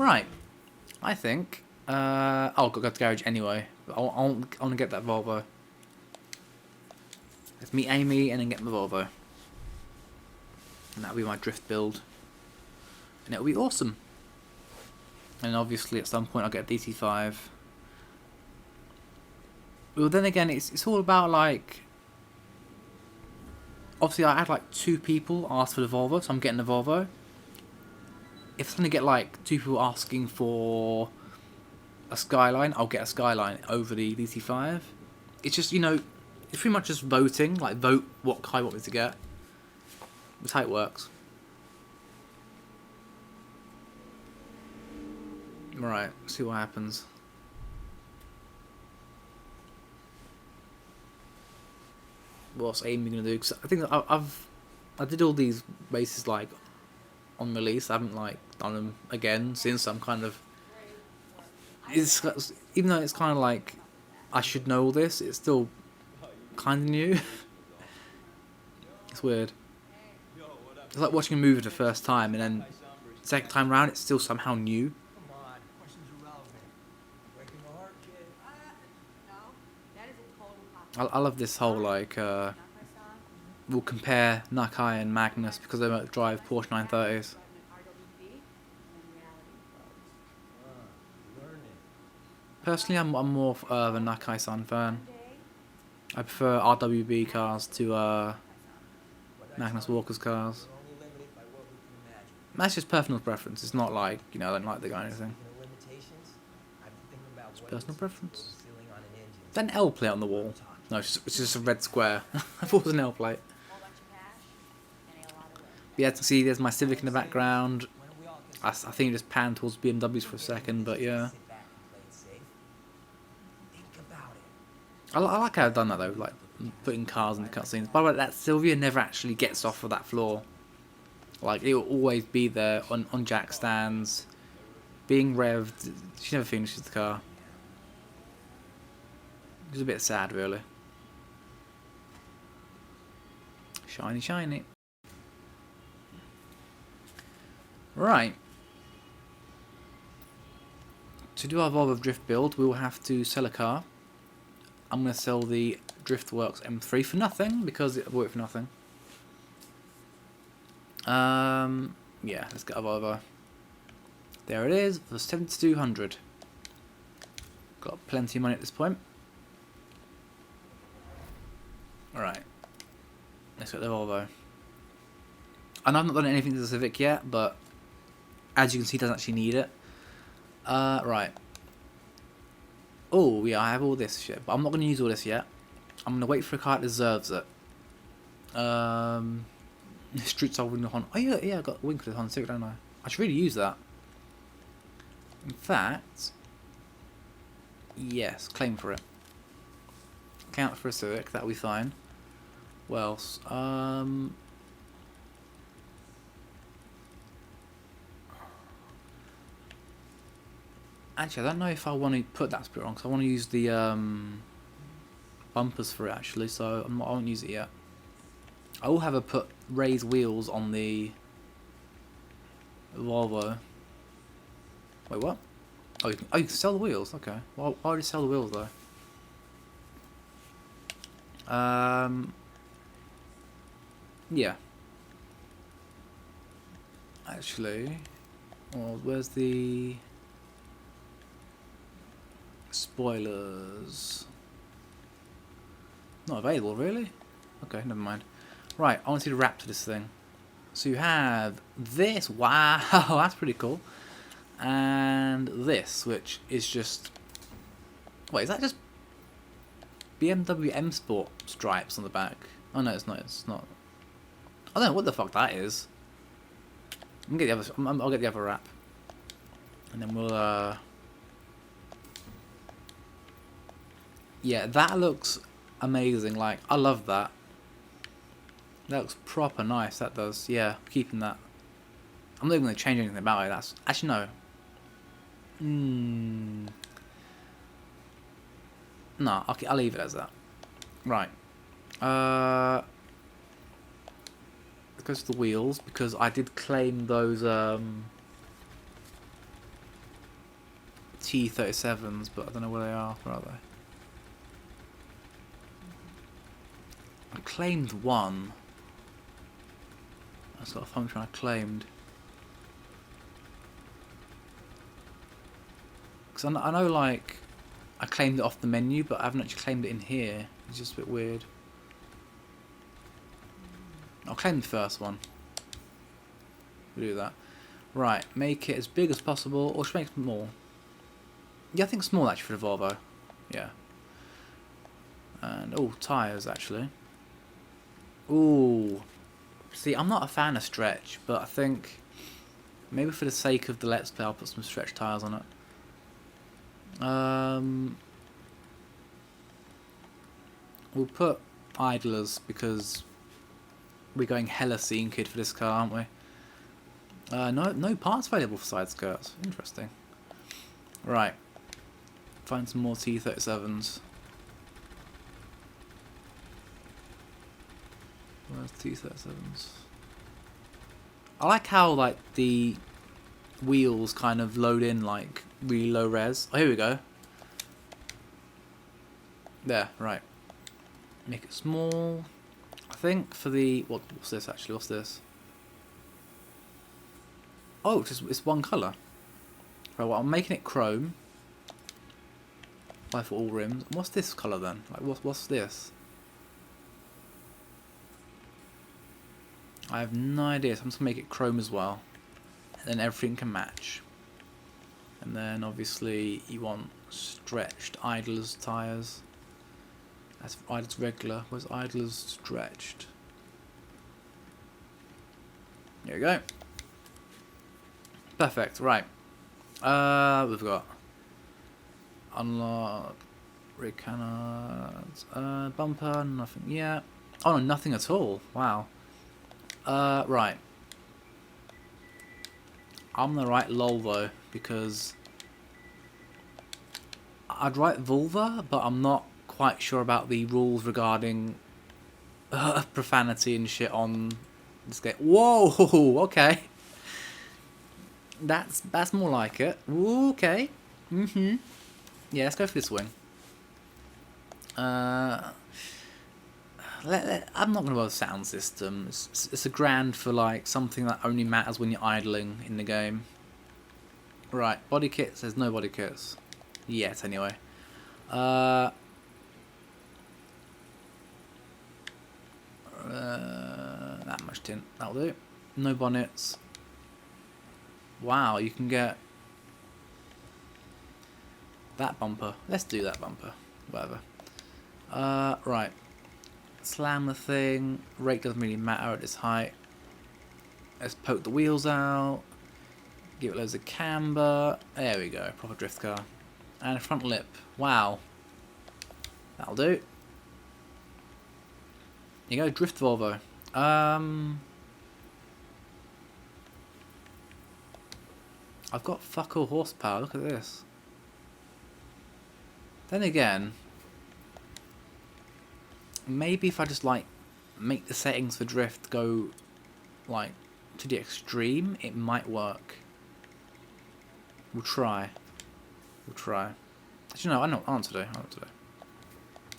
Right. I think. I'll go to the garage anyway. I want to get that Volvo. Let's meet Amy and then get my Volvo. And that'll be my drift build. And it'll be awesome. And obviously at some point I'll get a DC5. Well, then again, it's all about like. Obviously, I had like 2 people ask for the Volvo, so I'm getting the Volvo. If I'm gonna get like 2 people asking for a Skyline, I'll get a Skyline over the DC5. It's just, you know, it's pretty much just voting. Like, vote what car you want me to get. That's how it works. Right, see what happens. What's Amy gonna do? Cause I think I did all these races like on release. I haven't like done them again since. I'm kind of even though it's kind of like I should know all this, it's still kind of new. It's weird. It's like watching a movie for the first time and then second time round it's still somehow new. I love this whole like we'll compare Nakai and Magnus because they both drive Porsche 930s. Personally, I'm more of a Nakai-san fan. I prefer RWB cars to Magnus Walker's cars. That's just personal preference. It's not like, you know, I don't like the guy or anything. It's personal preference. Is that an L plate on the wall? No, it's just a red square. I thought it was an L plate. But yeah, to see there's my Civic in the background. I think it just panned towards BMWs for a second, but yeah. I like how I've done that though, like putting cars in the cutscenes. By the way, that Sylvia never actually gets off of that floor. Like, it will always be there on jack stands, being revved. She never finishes the car. It's a bit sad, really. Shiny, shiny. Right. To do our Volvo drift build, we will have to sell a car. I'm going to sell the Driftworks M3 for nothing, because it bought it for nothing. Yeah, let's get a Volvo. There it is, for 7,200. Got plenty of money at this point. Alright. Let's get the Volvo. And I've not done anything to the Civic yet, but as you can see, it doesn't actually need it. Right. Oh, yeah, I have all this shit, but I'm not going to use all this yet. I'm going to wait for a car that deserves it. Street Style Wing Honda. Oh, yeah, I got a wing for the Honda Civic, don't I? I should really use that. In fact, yes, claim for it. Count for a Civic, that'll be fine. What else? Actually, I don't know if I want to put that spirit on, because I want to use the bumpers for it, actually, so I won't use it yet. I will have put raised wheels on the Volvo. Wait, what? Oh, you can sell the wheels? Okay. Why would you sell the wheels, though? Yeah. Actually, well, where's the spoilers? Not available, really? Okay, never mind. Right, I want to see the wrap to this thing. So you have this. Wow, that's pretty cool. And this, which is just... Wait, is that just BMW M Sport stripes on the back? Oh no, it's not. It's not. I don't know what the fuck that is. I'll get the other wrap, and then we'll. Yeah, that looks amazing. Like, I love that. That looks proper nice. That does. Yeah, keeping that. I'm not even going to change anything about it. That's actually no. No, okay, I'll leave it as that. Right. It goes to the wheels, because I did claim those T37s, but I don't know where they are. Where are they? I claimed one. That's got a function I claimed. Because I know, like, I claimed it off the menu, but I haven't actually claimed it in here. It's just a bit weird. I'll claim the first one. We'll do that. Right, make it as big as possible, or should we make it small? Yeah, I think small actually for the Volvo. Yeah. And, oh, tyres actually. Ooh. See, I'm not a fan of stretch, but I think maybe for the sake of the Let's Play, I'll put some stretch tyres on it. We'll put idlers because we're going hella scene kid for this car, aren't we? No parts available for side skirts. Interesting. Right. Find some more T37s. Where's T37s? I like how, like, the wheels kind of load in like really low res. Oh, here we go. There, right. Make it small. I think for the what's this actually? What's this? Oh, it's one colour. Right, well, I'm making it chrome. Why for all rims? What's this colour then? Like what's this? I have no idea, so I'm just gonna make it chrome as well. And then everything can match. And then obviously you want stretched idlers tyres. That's idlers regular. Where's idlers stretched? There we go. Perfect. Right. We've got unlock rig cannons. Bumper. Nothing yet. Oh no, nothing at all. Wow. Right. I'm gonna write lol though, because I'd write vulva, but I'm not quite sure about the rules regarding profanity and shit on this game. Whoa, okay. That's more like it. Ooh, okay. Yeah, let's go for this wing. I'm not going to bother sound system. It's a grand for like something that only matters when you're idling in the game. Right, body kits. There's no body kits yet, anyway. That much tint. That'll do. No bonnets. Wow, you can get that bumper. Let's do that bumper. Whatever. Right. Slam the thing. Rake doesn't really matter at this height. Let's poke the wheels out. Give it loads of camber. There we go. Proper drift car. And a front lip. Wow. That'll do. There you go. Drift Volvo. I've got fuck all horsepower. Look at this. Then again, maybe if I just like make the settings for drift go like to the extreme, it might work. We'll try. We'll try. Actually, no, I know what to do.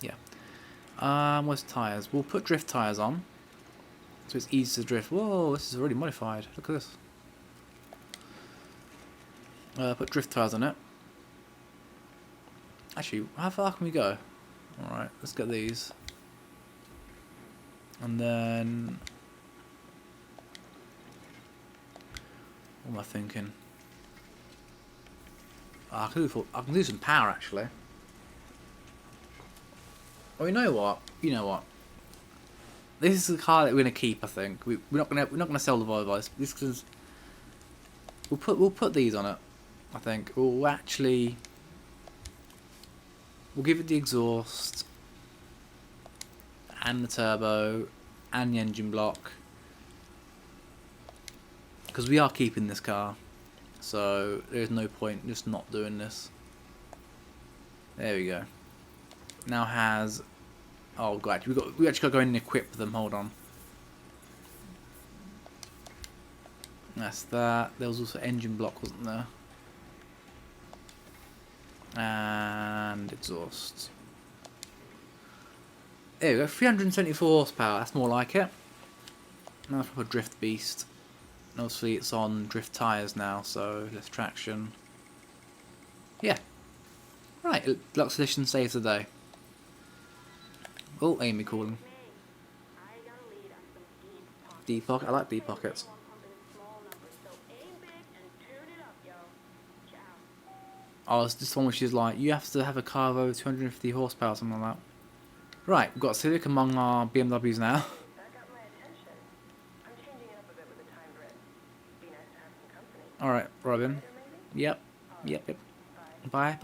Yeah. Where's tyres? We'll put drift tyres on, so it's easy to drift. Whoa, this is already modified. Look at this. Put drift tyres on it. Actually, how far can we go? Alright, let's get these. And then... what am I thinking? I can do some power, actually. Oh, you know what? This is the car that we're gonna keep. I think we're not gonna sell the Volvo. This is we'll put these on it. I think we'll give it the exhaust and the turbo and the engine block, because we are keeping this car, so there's no point just not doing this. There we go. Now has, oh god, we actually got to go in and equip them. Hold on. That's that. There was also engine block, wasn't there? And exhaust. There we go, 374 horsepower, that's more like it. Now for a drift beast. And obviously it's on drift tyres now, so less traction. Yeah. Right, Deluxe Edition saves the day. Oh, Amy calling. Deep pocket, I like deep pockets. Oh, it's this one which is like, you have to have a car of over 250 horsepower or something like that. Right, we've got a Civic among our BMWs now. Alright, Robin. Yep. Bye.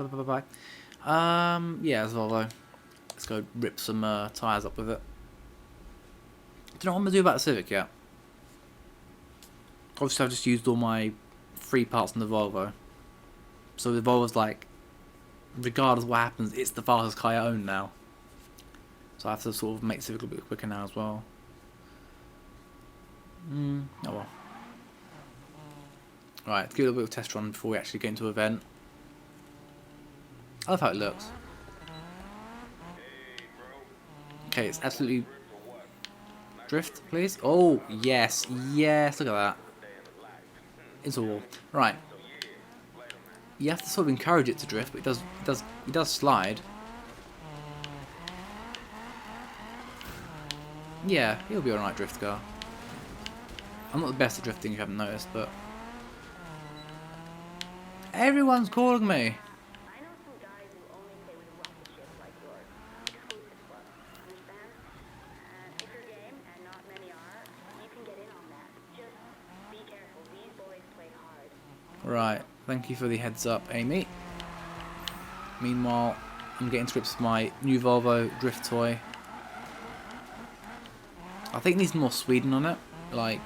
Yeah, it's Volvo. Let's go rip some tyres up with it. I don't know what I'm going to do about the Civic yet. Obviously I've just used all my free parts on the Volvo. So the Volvo's like, regardless of what happens, it's the fastest car I own now. So I have to sort of make Civic a little bit quicker now as well. Oh well. Right, let's give it a little bit of a test run before we actually get into an event. I love how it looks. Okay, it's absolutely... Drift, please. Oh, yes, look at that. It's a wall. Right. You have to sort of encourage it to drift, but it does slide. Yeah, he'll be alright, drift car. I'm not the best at drifting if you haven't noticed, but... Everyone's calling me! Right, thank you for the heads up, Amy. Meanwhile, I'm getting to grips with my new Volvo drift toy. I think it needs more Sweden on it. Like,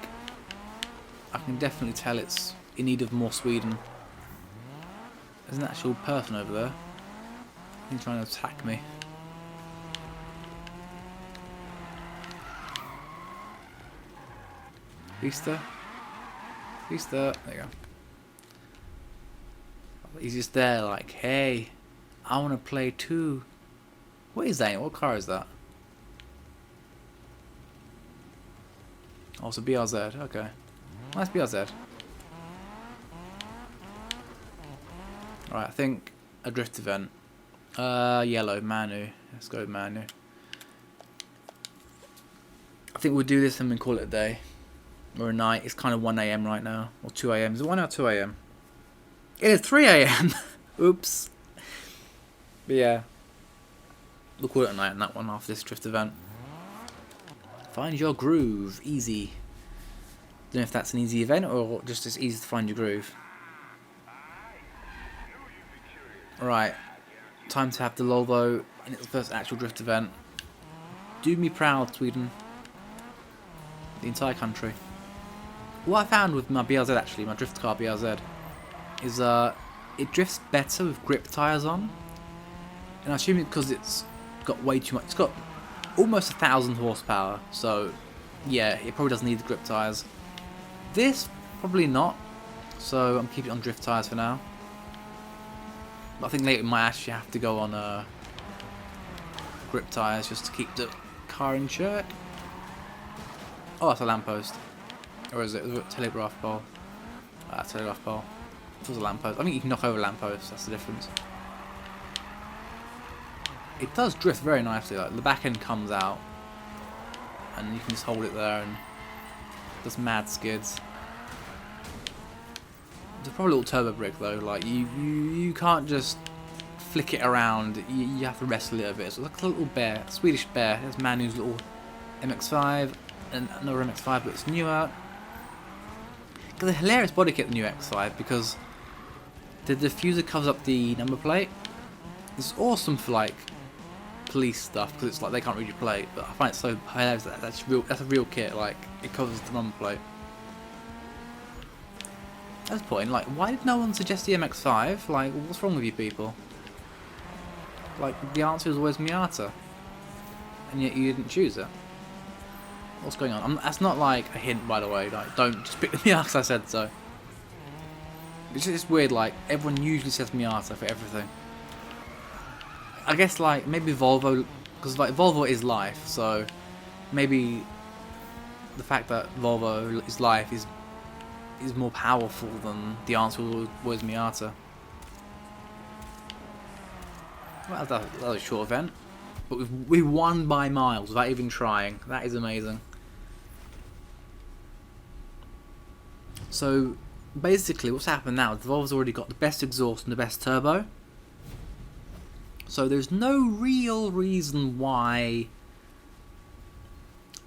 I can definitely tell it's in need of more Sweden. There's an actual person over there. He's trying to attack me. Vista. There you go. He's just there like, hey, I want to play too. What is that? What car is that? Oh, it's a BRZ. Okay. Nice BRZ. Right, I think a drift event. Yellow, Manu. Let's go Manu. I think we'll do this and then call it a day. Or a night. It's kind of 1 AM right now. Or 2 AM. Is it 1 or 2 AM? It is 3 AM! Oops. But yeah. We'll call it a night on that one after this drift event. Find your groove. Easy. Don't know if that's an easy event or just as easy to find your groove. Right. Time to have the Volvo in its first actual drift event. Do me proud, Sweden. The entire country. What I found with my BRZ actually, my drift car BRZ, is it drifts better with grip tyres on. And I assume it's because it's got way too much. It's got almost 1,000 horsepower, so yeah, it probably doesn't need the grip tyres. This, probably not, so I'm keeping it on drift tyres for now. But I think later we might actually have to go on grip tyres just to keep the car in check. Oh, that's a lamppost. Or is it a telegraph pole? Telegraph pole. It was a lamppost. I think you can knock over lampposts, that's the difference. It does drift very nicely, like the back end comes out and you can just hold it there and does mad skids. It's probably a little turbo brick though, like you can't just flick it around, you have to wrestle it a bit. So it's like a little bear, a Swedish bear. There's Manu's little MX-5 and another MX-5 but it's newer. Got a hilarious body kit, the new X5, because the diffuser covers up the number plate. It's awesome for like police stuff because it's like they can't read your plate, but I find it so hilarious that that's a real kit. Like it covers the number plate. That's the point. Like, why did no one suggest the MX-5? Like, what's wrong with you people? Like, the answer is always Miata, and yet you didn't choose it. What's going on? That's not like a hint, by the way. Like, don't just pick the Miata because I said so. It's just weird. Like, everyone usually says Miata for everything. I guess like maybe Volvo, because like Volvo is life, so maybe the fact that Volvo is life is more powerful than the answer was Miata. Well, that was a short event, but we won by miles without even trying. That is amazing. So basically, what's happened now is the Volvo's already got the best exhaust and the best turbo. So there's no real reason why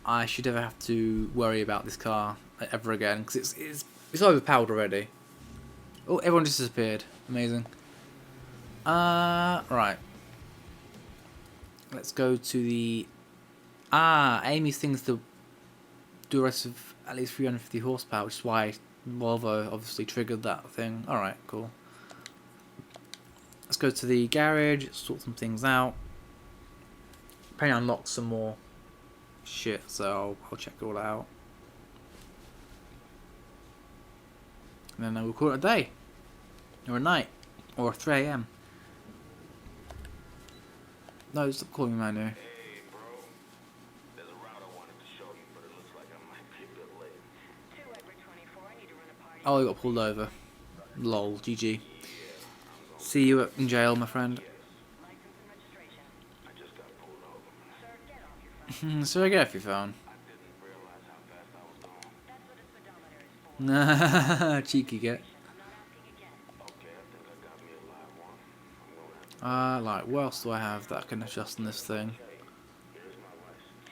I should ever have to worry about this car ever again, because it's overpowered already. Oh, everyone just disappeared. Amazing. Right. Let's go to the... Amy's thing's to do a rest of at least 350 horsepower, which is why Volvo obviously triggered that thing. Alright, cool. Let's go to the garage, sort some things out. Apparently unlock some more shit, so I'll check it all out. And then we'll call it a day. Or a night. Or 3 AM. No, stop calling me Manu. Hey, bro. There's a route I wanted to show you, but it looks like I might be a bit late. 2/24, I need to run a party. Oh, I got pulled over. Lol, GG. See you in jail, my friend. License and registration. I just got pulled over. Sir, get off your phone. So get off your phone. I didn't realize how fast I was going. That's what a speedometer is for. Cheeky get. I'm not asking again. Okay, I think I got me a live one. I'm gonna have to... Like, what else do I have that I can adjust in this thing? Here's my license.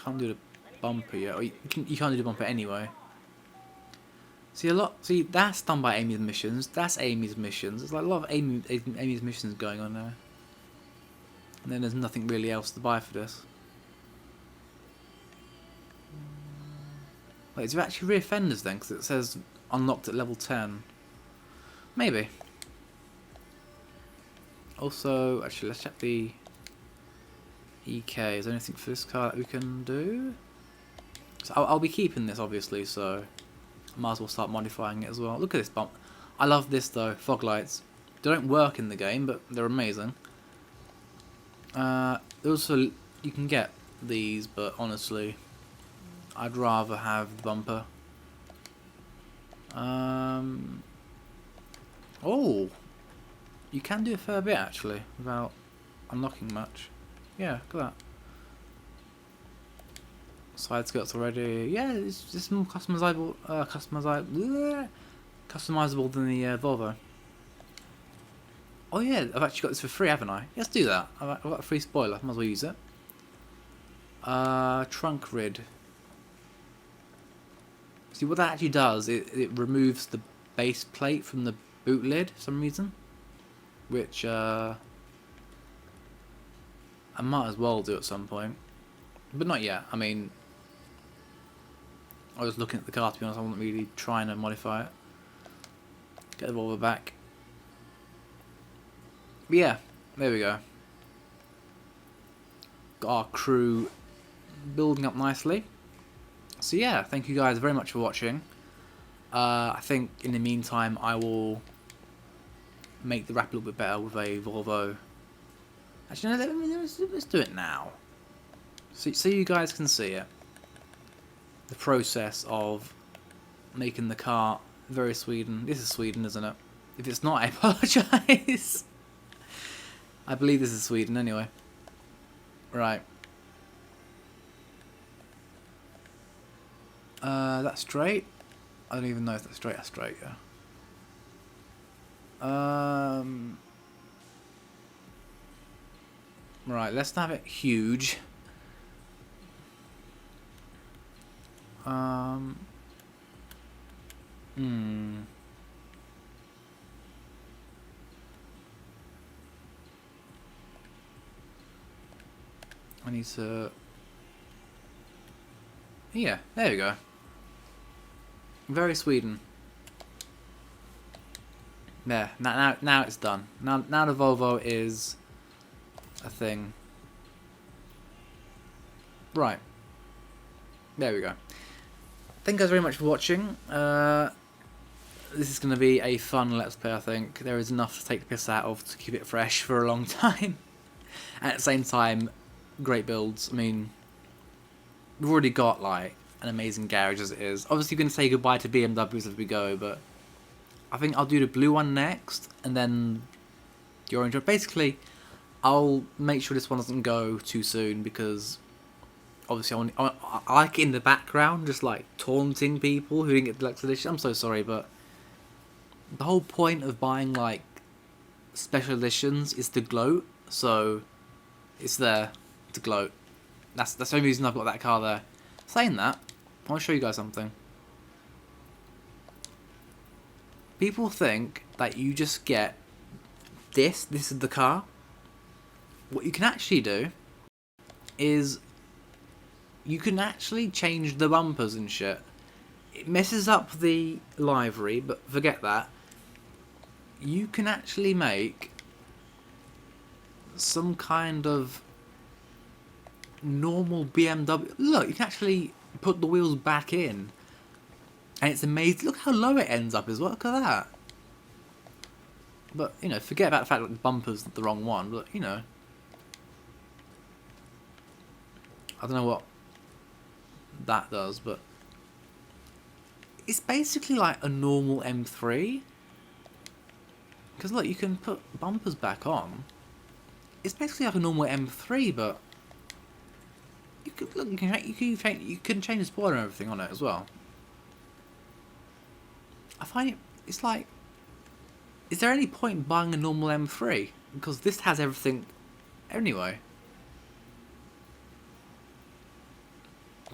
Can't 2/24, 11.99. do the bumper yet. Or you can't do the bumper anyway. See, that's done by Amy's missions. That's Amy's missions. There's like a lot of Amy's missions going on there. And then there's nothing really else to buy for this. Wait, is there actually rear fenders then? Because it says unlocked at level 10. Maybe. Also, actually, let's check the EK. Is there anything for this car that we can do? So I'll be keeping this, obviously, so I might as well start modifying it as well. Look at this bump. I love this, though. Fog lights. They don't work in the game, but they're amazing. Also, you can get these, but honestly, I'd rather have the bumper. Oh, you can do a fair bit actually without unlocking much. Yeah, look at that. Side skirts already. Yeah, it's just more customizable. Customizable than the Volvo. Oh yeah, I've actually got this for free, haven't I? Let's do that. I've got a free spoiler. Might as well use it. Trunk rid. See what that actually does? It removes the base plate from the boot lid for some reason, which I might as well do at some point, but not yet. I mean, I was looking at the car, to be honest. I wasn't really trying to modify it. Get the Volvo back. But yeah, there we go. Got our crew building up nicely. So yeah, thank you guys very much for watching. I think in the meantime I will make the wrap a little bit better with a Volvo. Actually, no, let's do it now. So you guys can see it. The process of making the car very Sweden. This is Sweden, isn't it? If it's not, I apologise. I believe this is Sweden anyway. Right. That's straight. I don't even know if that's straight. That's straight, yeah. Right, let's have it huge. I need to... Yeah, there we go. Very Sweden. There. Now it's done. Now the Volvo is a thing. Right. There we go. Thank you guys very much for watching. this is going to be a fun Let's Play, I think. There is enough to take the piss out of to keep it fresh for a long time. And at the same time, great builds. I mean, we've already got, like, an amazing garage as it is. Obviously, we're going to say goodbye to BMWs as we go, but I think I'll do the blue one next, and then the orange one. Basically, I'll make sure this one doesn't go too soon, because obviously I like it in the background, just like taunting people who didn't get the Deluxe Edition. I'm so sorry, but the whole point of buying like special editions is to gloat, so it's there to gloat. That's the only reason I've got that car there. Saying that, I want to show you guys something. People think that you just get this is the car. What you can actually do is you can actually change the bumpers and shit. It messes up the livery, but forget that. You can actually make some kind of normal BMW. Look, you can actually put the wheels back in, and it's amazing. Look how low it ends up as well. Look at that. But, you know, forget about the fact that the bumper's the wrong one, but, you know. I don't know what that does, but it's basically like a normal M3. Because look, you can put bumpers back on. It's basically like a normal M3, but you can look. You can change the spoiler and everything on it as well. I find it's like, is there any point buying a normal M3? Because this has everything anyway.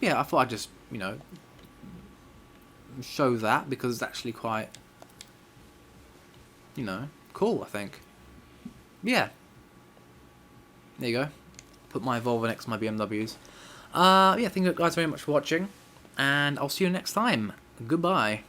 Yeah, I thought I'd just, you know, show that, because it's actually quite, you know, cool, I think. Yeah. There you go. Put my Volvo next to my BMWs. Yeah, thank you guys very much for watching, and I'll see you next time. Goodbye.